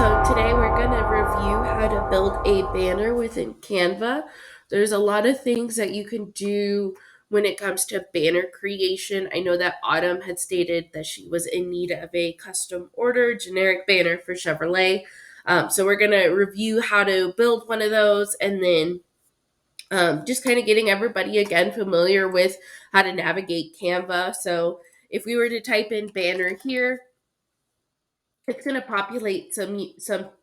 So today we're going to review how to build a banner within Canva. There's a lot of things that you can do when it comes to banner creation. I know that Autumn had stated that she was in need of a custom order generic banner for Chevrolet. So we're going to review how to build one of those, and then just kind of getting everybody again familiar with how to navigate Canva. So if we were to type in banner here, it's going to populate some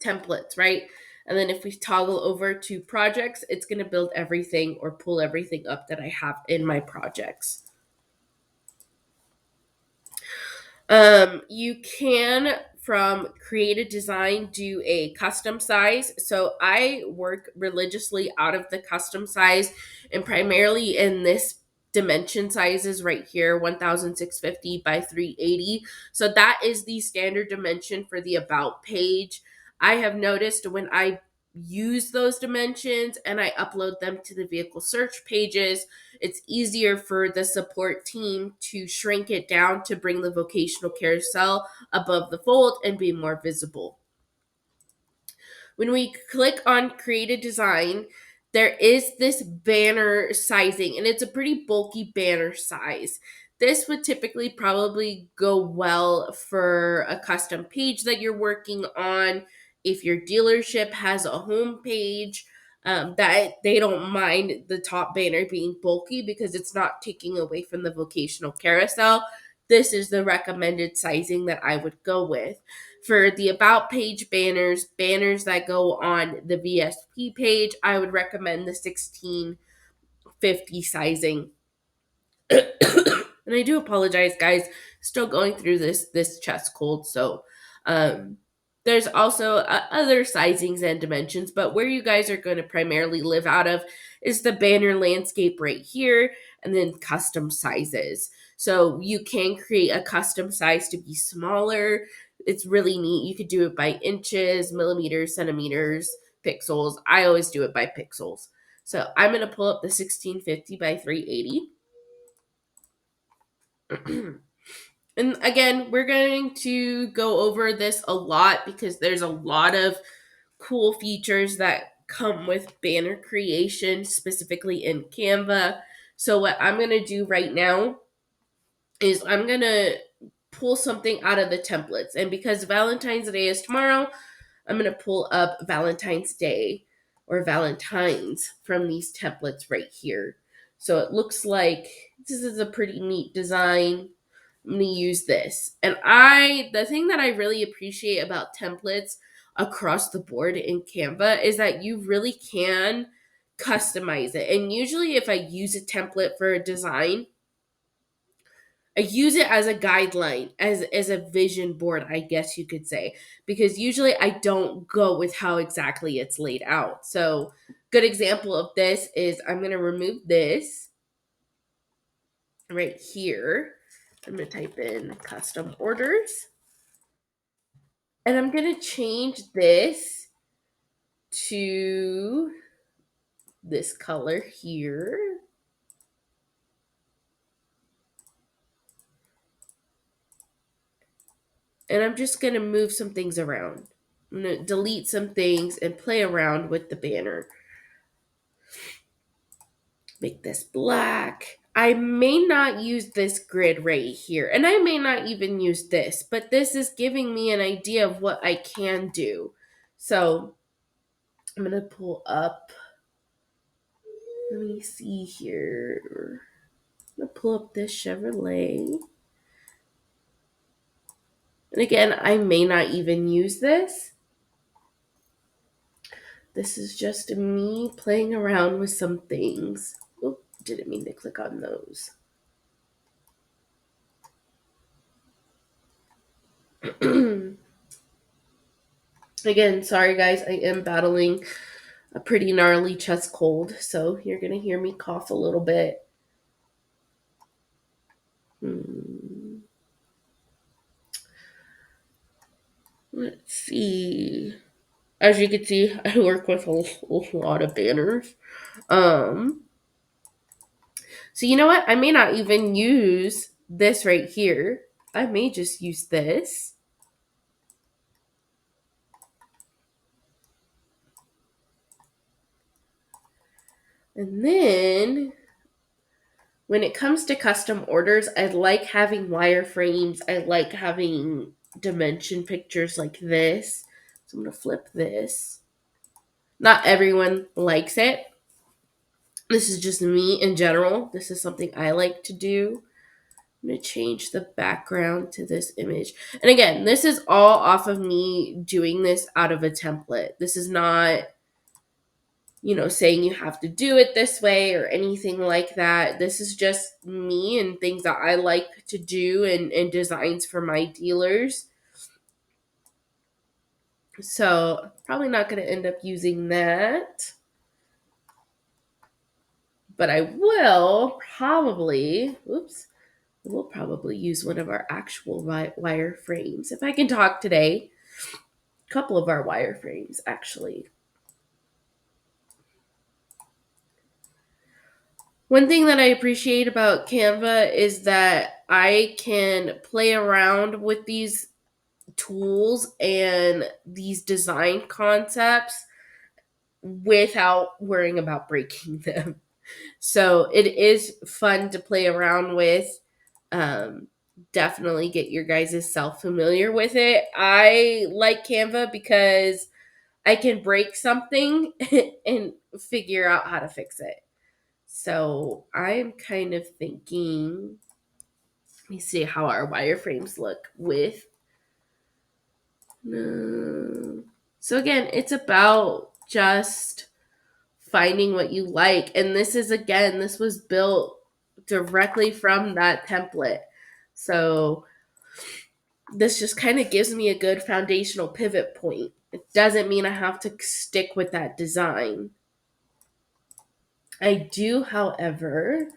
templates, right? And then if we toggle over to projects, it's going to build everything or pull everything up that I have in my projects. You can, from create a design, do a custom size. So I work religiously out of the custom size and primarily in this dimension sizes right here, 1650 by 380. So that is the standard dimension for the about page. I have noticed when I use those dimensions and I upload them to the vehicle search pages, it's easier for the support team to shrink it down to bring the vocational carousel above the fold and be more visible. When we click on create a design, there is this banner sizing, and it's a pretty bulky banner size. This would typically probably go well for a custom page that you're working on. If your dealership has a home page, that they don't mind the top banner being bulky because it's not taking away from the vocational carousel. This is the recommended sizing that I would go with. For the about page banners that go on the VSP page, I would recommend the 1650 sizing. And I do apologize, guys. Still going through this chest cold, so there's also other sizings and dimensions, but where you guys are going to primarily live out of is the banner landscape right here, and then custom sizes. So you can create a custom size to be smaller. It's really neat. You could do it by inches, millimeters, centimeters, pixels. I always do it by pixels. So I'm going to pull up the 1650 by 380. And again, we're going to go over this a lot because there's a lot of cool features that come with banner creation, specifically in Canva. So what I'm going to do right now is I'm going to pull something out of the templates. And because Valentine's Day is tomorrow, I'm going to pull up Valentine's Day or Valentine's from these templates right here. So it looks like this is a pretty neat design. I'm going to use this. And the thing that I really appreciate about templates across the board in Canva is that you really can customize it. And usually if I use a template for a design, I use it as a guideline, as a vision board, I guess you could say, because usually I don't go with how exactly it's laid out. So, good example of this is I'm going to remove this right here. I'm going to type in custom orders, and I'm going to change this to this color here. And I'm just going to move some things around. I'm going to delete some things and play around with the banner. Make this black. I may not use this grid right here, and I may not even use this, but this is giving me an idea of what I can do. So I'm going to pull up, let me see here. I'm going to pull up this Chevrolet. And again, I may not even use this. This is just me playing around with some things. Oh, didn't mean to click on those. Again, sorry guys, I am battling a pretty gnarly chest cold, so you're going to hear me cough a little bit. Let's see. As you can see, I work with a lot of banners. So you know what? I may not even use this right here. I may just use this. And then when it comes to custom orders, I like having wireframes. I like having dimension pictures like this. So I'm going to flip this. Not everyone likes it. This is just me in general. This is something I like to do. I'm going to change the background to this image. And again, this is all off of me doing this out of a template. This is not, saying you have to do it this way or anything like that. This is just me and things that I like to do and designs for my dealers. So probably not going to end up using that. But I will probably use one of our actual wireframes. If I can talk today, a couple of our wireframes actually. One thing that I appreciate about Canva is that I can play around with these tools and these design concepts without worrying about breaking them. So it is fun to play around with. Definitely get your guys' self familiar with it. I like Canva because I can break something and figure out how to fix it. So I'm kind of thinking, let me see how our wireframes look with. No. So again, it's about just finding what you like. And this was built directly from that template. So this just kind of gives me a good foundational pivot point. It doesn't mean I have to stick with that design. I do, however,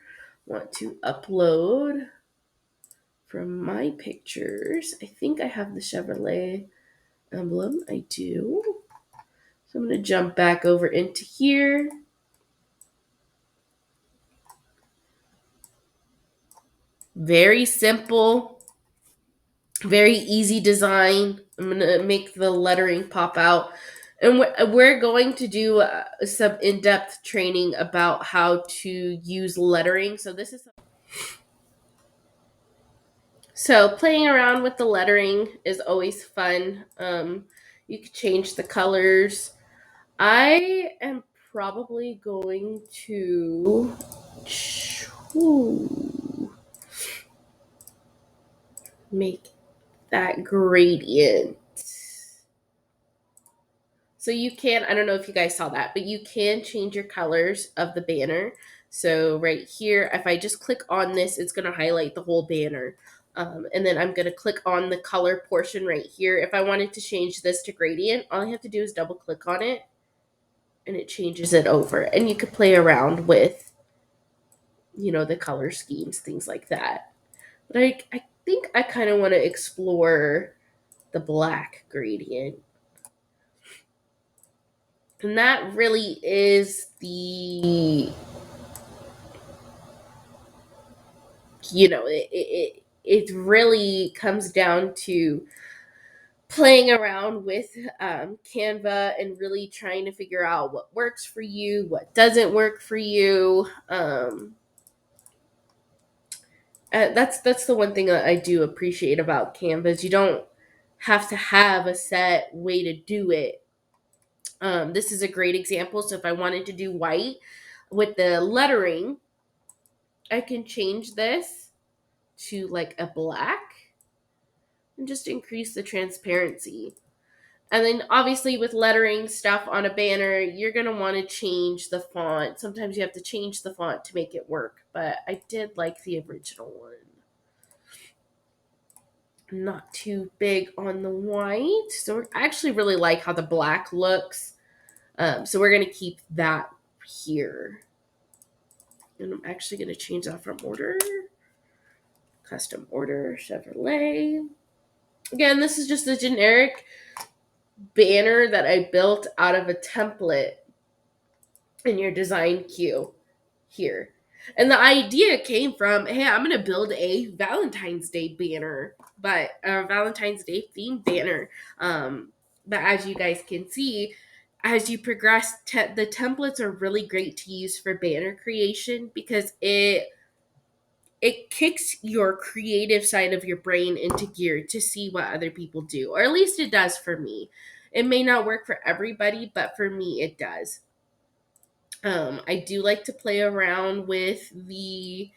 want to upload from my pictures. I think I have the Chevrolet emblem. I do. So I'm going to jump back over into here. Very simple, very easy design. I'm going to make the lettering pop out. And we're going to do some in-depth training about how to use lettering. So playing around with the lettering is always fun. You can change the colors. I am probably going to make that gradient. So you can, I don't know if you guys saw that, but you can change your colors of the banner. So right here, if I just click on this, it's going to highlight the whole banner. And then I'm going to click on the color portion right here. If I wanted to change this to gradient, all I have to do is double click on it and it changes it over. And you could play around with, the color schemes, things like that. But I think I kind of want to explore the black gradient. And that really is it really comes down to playing around with Canva and really trying to figure out what works for you, what doesn't work for you. That's the one thing that I do appreciate about Canva is you don't have to have a set way to do it. This is a great example. So if I wanted to do white with the lettering, I can change this to like a black and just increase the transparency. And then obviously with lettering stuff on a banner, you're going to want to change the font. Sometimes you have to change the font to make it work, but I did like the original one. Not too big on the white. So I actually really like how the black looks. So we're going to keep that here. And I'm actually going to change that from order. Custom order, Chevrolet. Again, this is just a generic banner that I built out of a template in your design queue here. And the idea came from, hey, I'm going to build a Valentine's Day banner, but a Valentine's Day themed banner. But as you guys can see, as you progress, the templates are really great to use for banner creation because it kicks your creative side of your brain into gear to see what other people do, or at least it does for me. It may not work for everybody, but for me it does. I do like to play around with the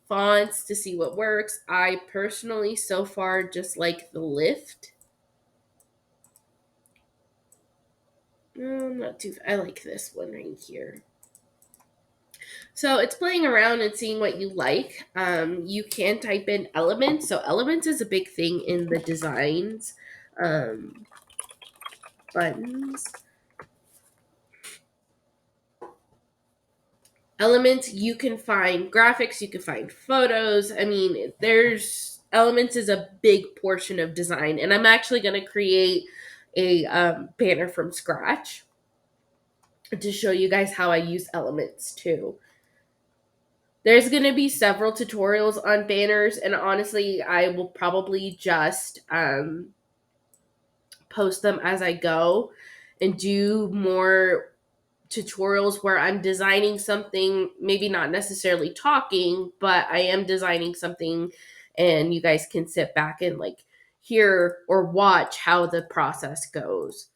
fonts to see what works. I personally so far just like the lift. Not too. I like this one right here. So it's playing around and seeing what you like. You can type in elements. So elements is a big thing in the designs. Um, Buttons. Elements, you can find graphics, you can find photos. I mean, there's elements is a big portion of design. And I'm actually going to create a banner from scratch to show you guys how I use elements too. There's going to be several tutorials on banners, and honestly, I will probably just post them as I go and do more tutorials where I'm designing something, maybe not necessarily talking, but I am designing something, and you guys can sit back and like hear or watch how the process goes.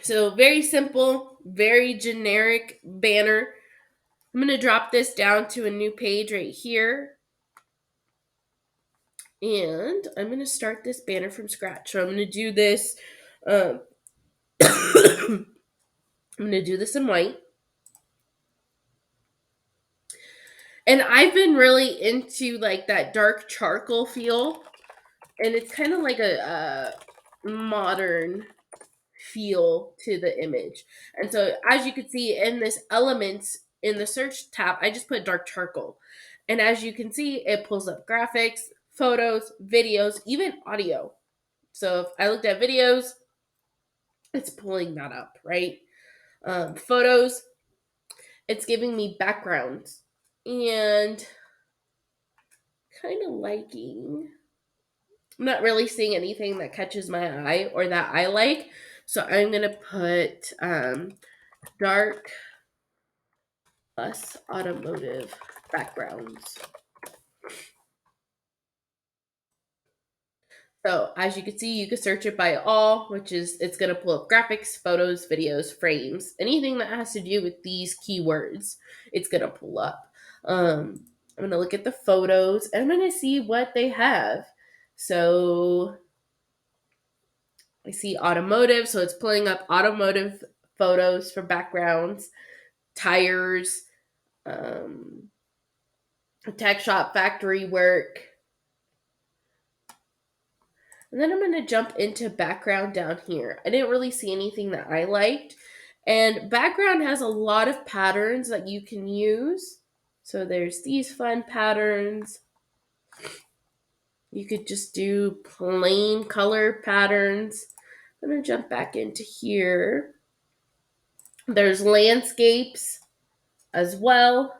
So, very simple, very generic banner. I'm going to drop this down to a new page right here. And I'm going to start this banner from scratch. So I'm going to do this. I'm going to do this in white. And I've been really into like that dark charcoal feel. And it's kind of like a modern feel to the image. And so as you can see in this elements in the search tab, I just put dark charcoal. And as you can see, it pulls up graphics, photos, videos, even audio. So if I looked at videos, it's pulling that up, right? Photos, it's giving me backgrounds. And kind of liking, I'm not really seeing anything that catches my eye or that I like. So I'm going to put dark plus automotive backgrounds. So as you can see, you can search it by all, which is it's going to pull up graphics, photos, videos, frames, anything that has to do with these keywords, it's going to pull up. I'm going to look at the photos and I'm going to see what they have. So I see automotive, so it's pulling up automotive photos for backgrounds, tires, tech shop, factory work. And then I'm going to jump into background down here. I didn't really see anything that I liked. And background has a lot of patterns that you can use. So there's these fun patterns. You could just do plain color patterns. I'm going to jump back into here. There's landscapes as well.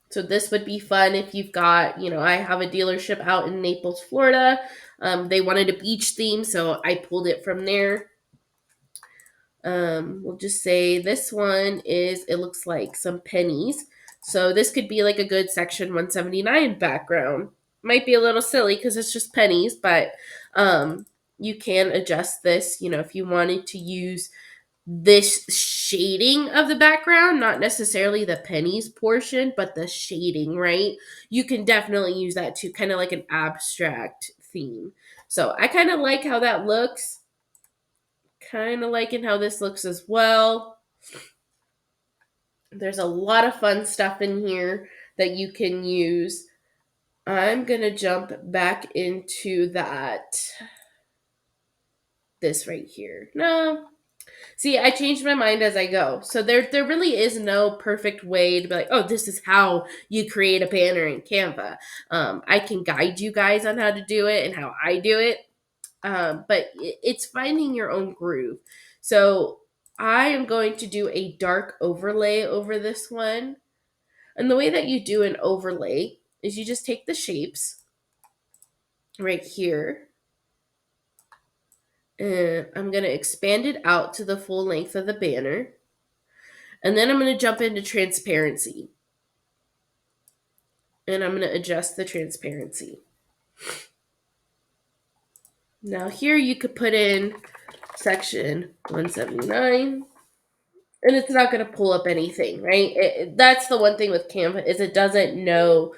So this would be fun if you've got, I have a dealership out in Naples, Florida. They wanted a beach theme, so I pulled it from there. We'll just say this one it looks like some pennies. So this could be like a good Section 179 background. Might be a little silly because it's just pennies, but you can adjust this, if you wanted to use this shading of the background, not necessarily the pennies portion, but the shading, right? You can definitely use that too, kind of like an abstract theme. So I kind of like how that looks. Kind of liking how this looks as well. There's a lot of fun stuff in here that you can use. I'm going to jump back into this right here. No. See, I changed my mind as I go. So there really is no perfect way to be like, oh, this is how you create a banner in Canva. I can guide you guys on how to do it and how I do it. But it's finding your own groove. So I am going to do a dark overlay over this one. And the way that you do an overlay is you just take the shapes right here. And I'm going to expand it out to the full length of the banner. And then I'm going to jump into transparency. And I'm going to adjust the transparency. Now here you could put in section 179, and it's not going to pull up anything, right? That's the one thing with Canva is it doesn't know.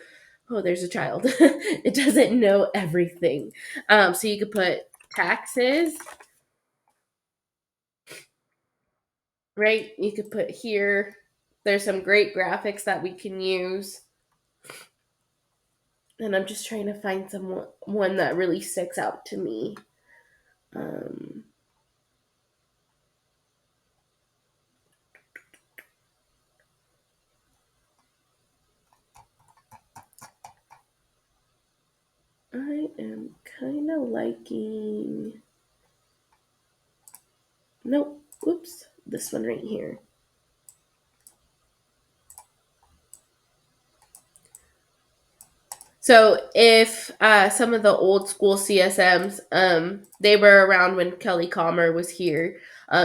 Oh, there's a child. It doesn't know everything. So you could put taxes, right? You could put here. There's some great graphics that we can use. And I'm just trying to find one that really sticks out to me. Um, I am kind of liking. Nope. Oops. This one right here. So if some of the old school CSMs, they were around when Kelly Calmer was here.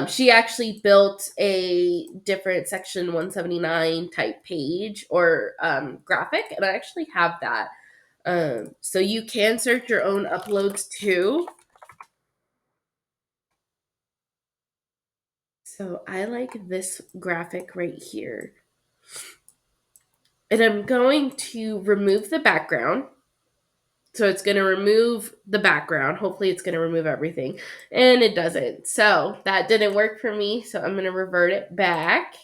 She actually built a different Section 179 type page or graphic, and I actually have that. So you can search your own uploads too. So I like this graphic right here. And I'm going to remove the background. So it's going to remove the background. Hopefully it's going to remove everything. And it doesn't. So that didn't work for me. So I'm going to revert it back.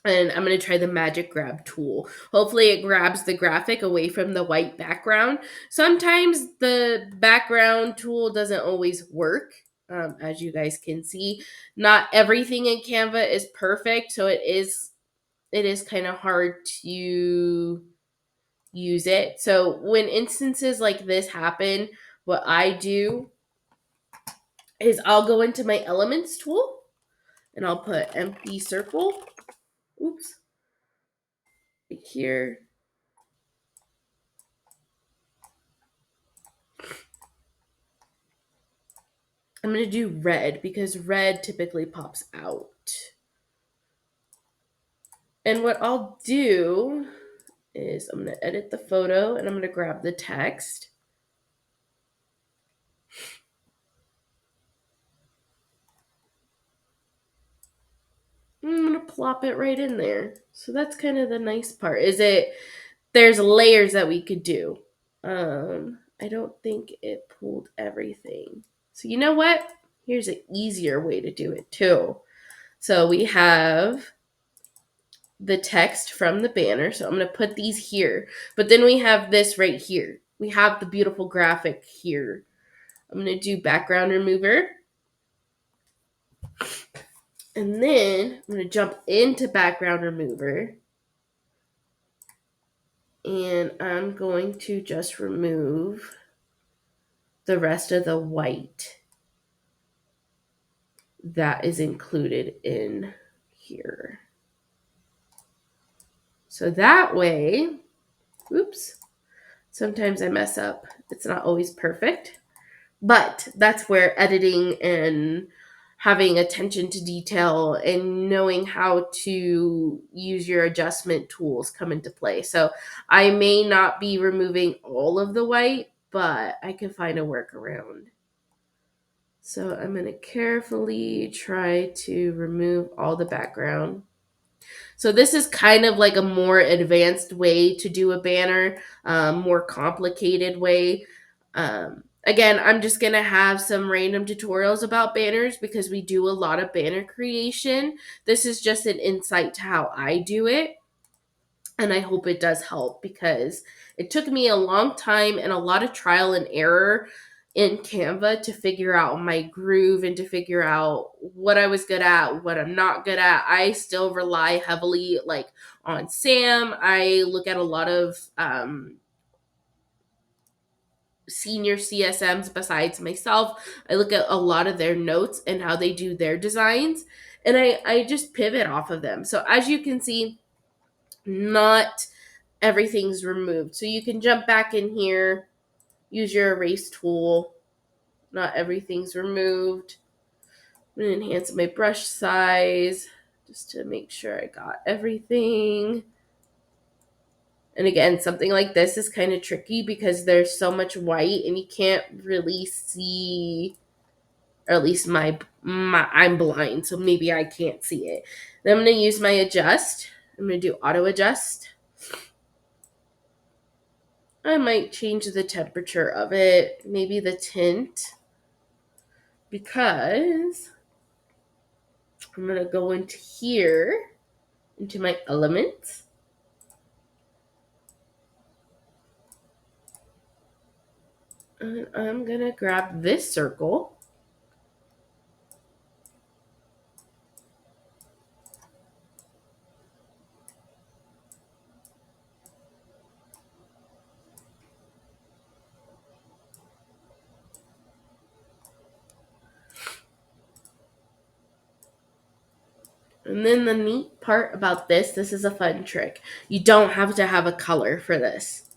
And I'm going to try the magic grab tool. Hopefully it grabs the graphic away from the white background. Sometimes the background tool doesn't always work. As you guys can see, not everything in Canva is perfect. So it is kind of hard to use it. So when instances like this happen, what I do is I'll go into my elements tool and I'll put empty circle. Oops. Right here. I'm going to do red because red typically pops out. And what I'll do is I'm going to edit the photo and I'm going to grab the text. I'm going to plop it right in there. So that's kind of the nice part. There's layers that we could do. I don't think it pulled everything. So you know what? Here's an easier way to do it too. So we have the text from the banner. So I'm going to put these here. But then we have this right here. We have the beautiful graphic here. I'm going to do background remover. And then I'm going to jump into background remover. And I'm going to just remove the rest of the white that is included in here. So that way, oops, sometimes I mess up. It's not always perfect, but that's where editing and having attention to detail and knowing how to use your adjustment tools come into play. So I may not be removing all of the white, but I can find a workaround. So I'm going to carefully try to remove all the background. So this is kind of like a more advanced way to do a banner, more complicated way. Again, I'm just going to have some random tutorials about banners because we do a lot of banner creation. This is just an insight to how I do it. And I hope it does help because it took me a long time and a lot of trial and error in Canva to figure out my groove and to figure out what I was good at, what I'm not good at. I still rely heavily like on Sam. I look at a lot of senior CSMs besides myself. I look at a lot of their notes and how they do their designs, and I just pivot off of them. So as you can see, not everything's removed. So you can jump back in here, use your erase tool. Not everything's removed. I'm going to enhance my brush size just to make sure I got everything. And again, something like this is kind of tricky because there's so much white and you can't really see, or at least my I'm blind, so maybe I can't see it. Then I'm going to use my adjust. I'm going to do auto adjust. I might change the temperature of it, maybe the tint, because I'm going to go into here, into my elements. And I'm going to grab this circle. And then the neat part about this is a fun trick. You don't have to have a color for this.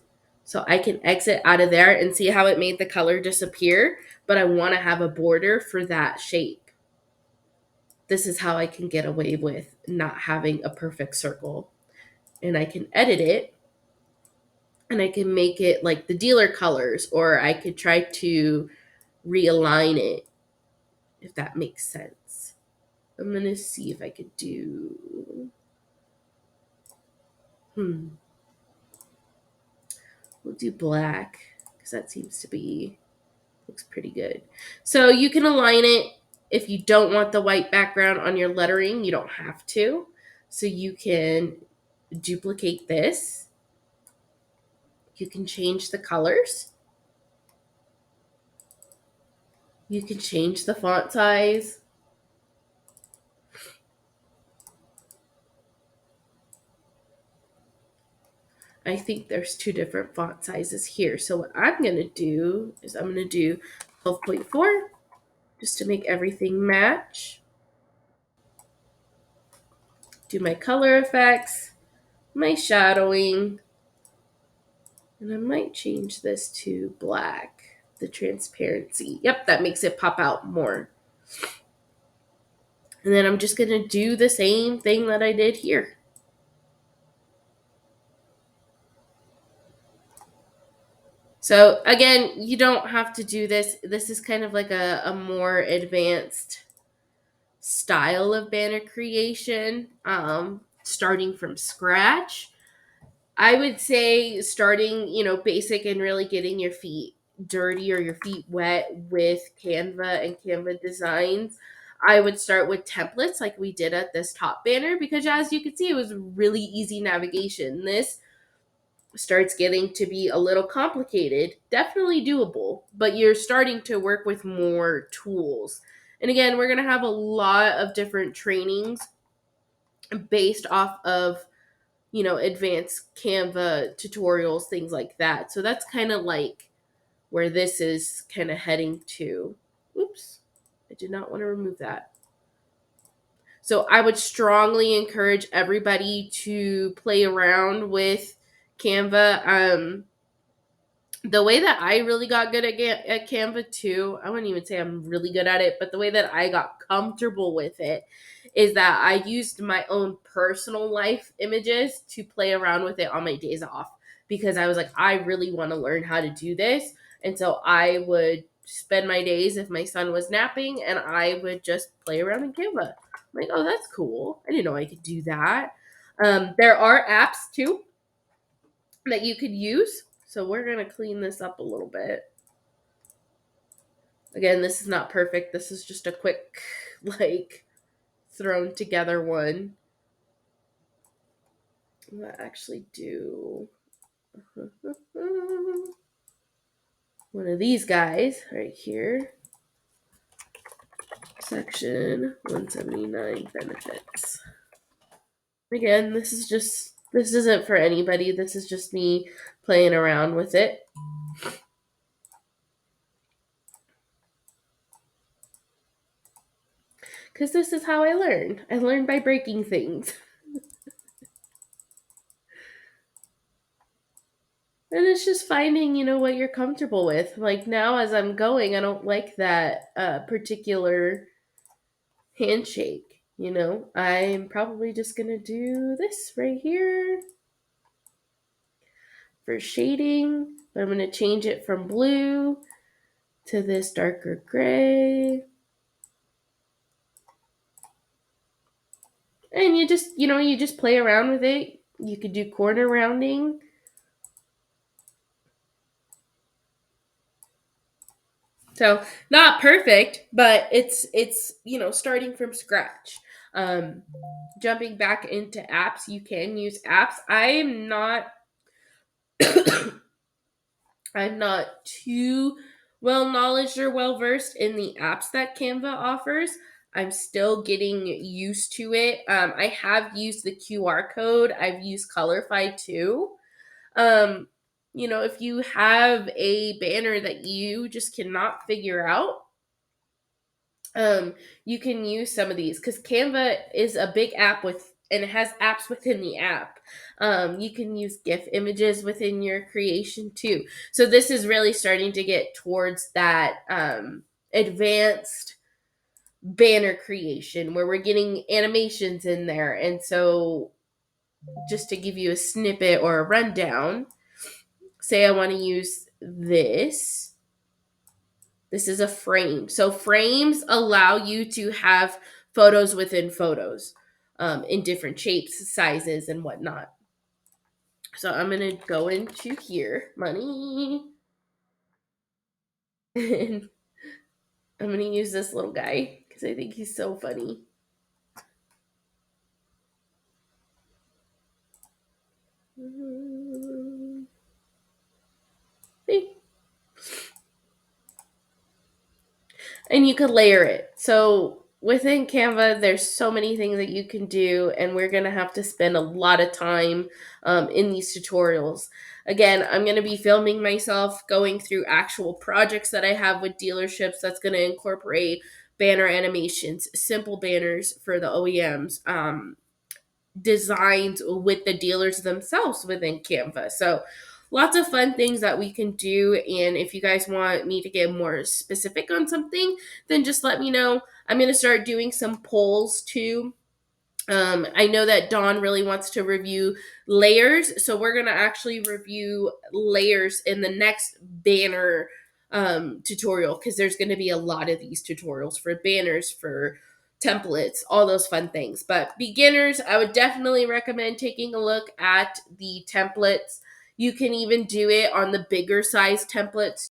So I can exit out of there and see how it made the color disappear, but I want to have a border for that shape. This is how I can get away with not having a perfect circle. And I can edit it and I can make it like the dealer colors, or I could try to realign it, if that makes sense. I'm going to see if I could do... We'll do black because that seems to be, looks pretty good. So you can align it if you don't want the white background on your lettering. You don't have to. So you can duplicate this. You can change the colors. You can change the font size. I think there's two different font sizes here. So what I'm going to do is I'm going to do 12.4 just to make everything match. Do my color effects, my shadowing, and I might change this to black, the transparency. Yep, that makes it pop out more. And then I'm just going to do the same thing that I did here. So again, you don't have to do this. This is kind of like a more advanced style of banner creation, starting from scratch. I would say starting, basic and really getting your feet dirty or your feet wet with Canva and Canva designs. I would start with templates like we did at this top banner, because as you can see, it was really easy navigation. This starts getting to be a little complicated, definitely doable, but you're starting to work with more tools. And again, we're going to have a lot of different trainings based off of, advanced Canva tutorials, things like that. So that's kind of like where this is kind of heading to. Oops, I did not want to remove that. So I would strongly encourage everybody to play around with Canva. The way that I really got good at Canva too, I wouldn't even say I'm really good at it, but the way that I got comfortable with it is that I used my own personal life images to play around with it on my days off, because I was like, I really want to learn how to do this. And so I would spend my days, if my son was napping, and I would just play around in Canva. I'm like, oh, that's cool. I didn't know I could do that. There are apps too that you could use. So we're going to clean this up a little bit. Again, this is not perfect. This is just a quick, thrown together one. I'm going to actually do one of these guys right here. Section 179 benefits. Again, this isn't for anybody. This is just me playing around with it. Because this is how I learn. I learn by breaking things. And it's just finding, what you're comfortable with. Like now, as I'm going, I don't like that particular handshake. I'm probably just going to do this right here for shading. But I'm going to change it from blue to this darker gray. And you just play around with it. You could do corner rounding. So not perfect, but it's starting from scratch. Um, Jumping back into apps, you can use apps. I'm not too well knowledge or well versed in the apps that Canva offers. I'm still getting used to it. I have used the QR code. I've used Colorify too. Um, if you have a banner that you just cannot figure out, you can use some of these because Canva is a big app and it has apps within the app. You can use GIF images within your creation too. So this is really starting to get towards that advanced banner creation where we're getting animations in there. And so just to give you a snippet or a rundown, say I want to use this. This is a frame. So frames allow you to have photos within photos in different shapes, sizes, and whatnot. So I'm going to go into here, money, and I'm going to use this little guy because I think he's so funny. See? And you could layer it. So within Canva, there's so many things that you can do, and we're going to have to spend a lot of time in these tutorials. Again, I'm going to be filming myself going through actual projects that I have with dealerships that's going to incorporate banner animations, simple banners for the OEMs, designs with the dealers themselves within Canva. So lots of fun things that we can do. And if you guys want me to get more specific on something, then just let me know. I'm going to start doing some polls too. I know that Dawn really wants to review layers, so we're gonna actually review layers in the next banner tutorial because there's gonna be a lot of these tutorials for banners, for templates, all those fun things. But beginners, I would definitely recommend taking a look at the templates. You can even do it on the bigger size templates